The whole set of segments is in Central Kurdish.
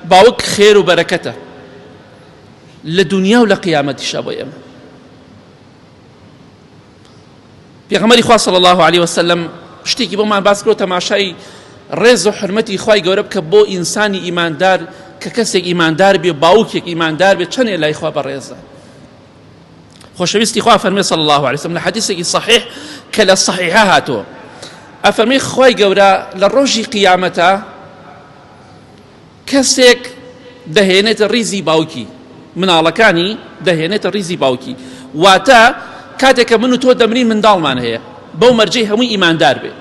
باوك خير وبركته لدنيا ولا قيامة شابويم. پیغمبری خوا صلی الله عليه وسلم شتێکی بۆمان باس کرۆ تەماشای ڕێز و حرمەتی خوای گەورە بکە بۆ ئینسانی ئیماندار کە کەسێک ئیماندار بێ باوکێک ئیماندار بێ چەندێ لای خوا بەڕێزە. خۆشەویستی خوا فەرمێ صلی الله عليه وسلم لە حەدیثێکی صحیح کە لە صحیحە هاتووە ئەفەرمێ خوای گەورە لە ڕۆژی قیامەتە کەسێک دەهێنێتە ڕیزی باوکی مناڵەکانی دەهێنێتە ڕیزی باوکی واتە کاتێک کە من و تۆ دەمرین منداڵمان هەیە بەو مەرجەی هەمووی ئیماندار بێ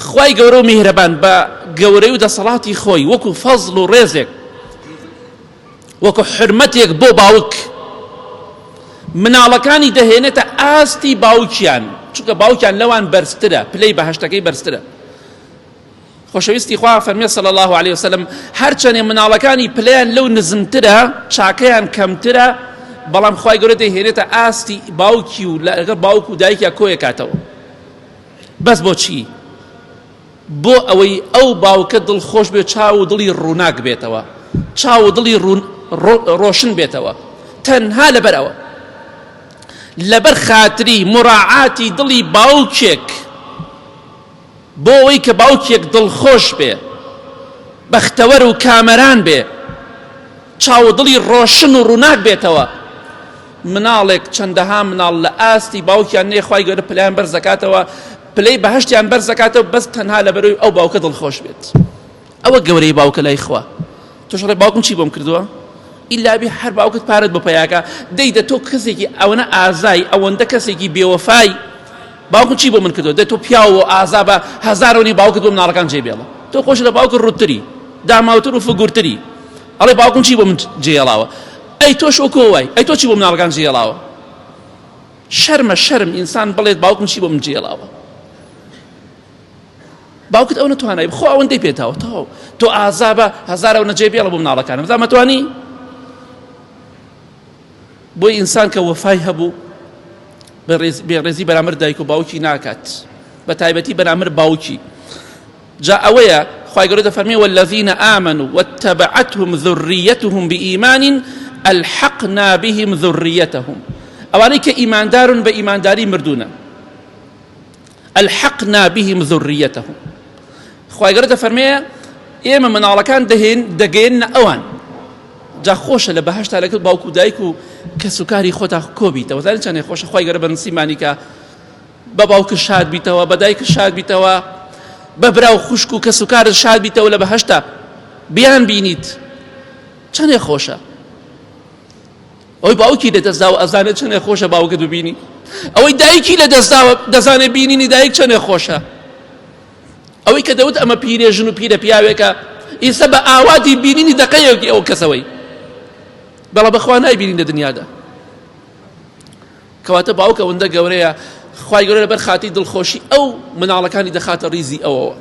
خوای گەورە و میهرەبان بە گەورەی و دەسەڵاتی خۆی وەکو فەزڵ و ڕێزێک وەکو حرمەتێک بۆ باوک مناڵەکانی دەهێنێتە ئاستی باوکیان چونکە باوکیان لەوان بەرزترە پلەی بەهەشتەکەی بەرزترە. خۆشەویستی خوا فەرمێ صلی الله عليه وسلم هەرچەندێ مناڵەکانی پلەیان لەو نزمترە چاکەیان کەمترە بەڵام خوای گەورە دەهێنێتە ئاستی باوکی و لەگەڵ باوک و دایکیا کۆیە کاتەوە. بەس بۆچی؟ بۆ ئەوەی ئەو باوکە دڵخۆش بێت چاو و دڵی ڕووناک بێتەوە چاو و دڵی ڕۆشن بێتەوە تەنها لەبەرەوە لەبەر خاتری مراعاتی دڵی باوکێک بۆ ئەوەی کە باوکێک دڵخۆش بێ بەختەوەر و کامەران بێ چاو و دڵی ڕۆشن و ڕووناک بێتەوە مناڵێک چەندەها مناڵ لە ئاستی باوکیان نێ خوای گەورە پلەیان بەرز دەکاتەوە پلەی بەهەشتیان بەرز دەکاتەوە بەس تەنها لەبەرەوەی ئەو باوکە دڵخۆش بێت. ئەوە گەورەی باوکە لای خوا. تۆش ڕێ باوکم چی بۆم کردووە؟ ئیلا بێ هەر باوکت پارەت بۆ پەیاکە دەیدە تۆ کەسێکی ئەوەنە ئازای ئەوەندە کەسێکی بێوەفای باوکم چی بۆ من کردووە دە تۆ پیاوە و ئازا بە هەزارۆنی باوکت بۆ مناڵەکان جێبێڵە تۆ خۆش لە باوکت ڕووتری داماوتر و فگورتری ئەڵێ باوکم چی بۆ من جێڵاوە ئەی تۆش وەکۆ وای ئەی تۆ چی بۆ مناڵەکان جێڵاوە شەرمە شەرم ئینسان بڵێت باوکم چی بۆ من جێڵاوە باوکت ئەو نەتوانای بخۆ ئەوەندەی پێتاوە تۆ ئازا بە هەزارە و نەجێبێڵە بۆ مناڵەکانم زامەتوانی بۆی ئینسان کە وەفای هەبوو بێڕێزی بەرامبەر دایک و باوکی ناکات بە تایبەتی بەرامبەر باوکی جا ئەوەیە خوای گەورە دەفەرمێ والذین آمنوا واتبعتهم ذريتهم بإيمان ألحقنا بهم ذريتهم ئەوانەی کە ئیماندارن بە ئیمانداری مردوونە ألحقنا بهم ذريتهم خوای گەورە دەفەرمێ ئێمە مناڵەکان دەگەێنە ئەوان جا خۆشە لە بەهەشتا لەگەڵ باوک و دایک و کەس و کاری خۆتا کۆبیتەوە زانین چەندێک خۆشە خوای گەورە بە نسیمانی کە بە باوکت شاد بیتەوە بە دایکت شاد بیتەوە بە برا و خوشک و کەس و کارت شاد بیتەوە لە بەهەشتا بیان بینیت چەندێک خۆشە ئەوەی باوکی لە دەستداوە ئەزانێت چەندێک خۆشە باوکت ببینی ئەوەی دایکی لە دەستداوە دەزانێت بینینی دایک چەندێک خۆشە ئەوەی کە دەوت ئەمە پیرێژن و پیرە پیاوێکە ئیستا بە ئاواتی بینینی دەقەیەکی ئەو کەسەوەی بەڵام بەخوا نایبینین لە دنیادا کەواتە باوکە ئەوەندە گەورەیە خوای گەورە لەبەر خاتی دڵخۆشی ئەو مناڵەکانی دەخاتە ڕیزی ئەوەوە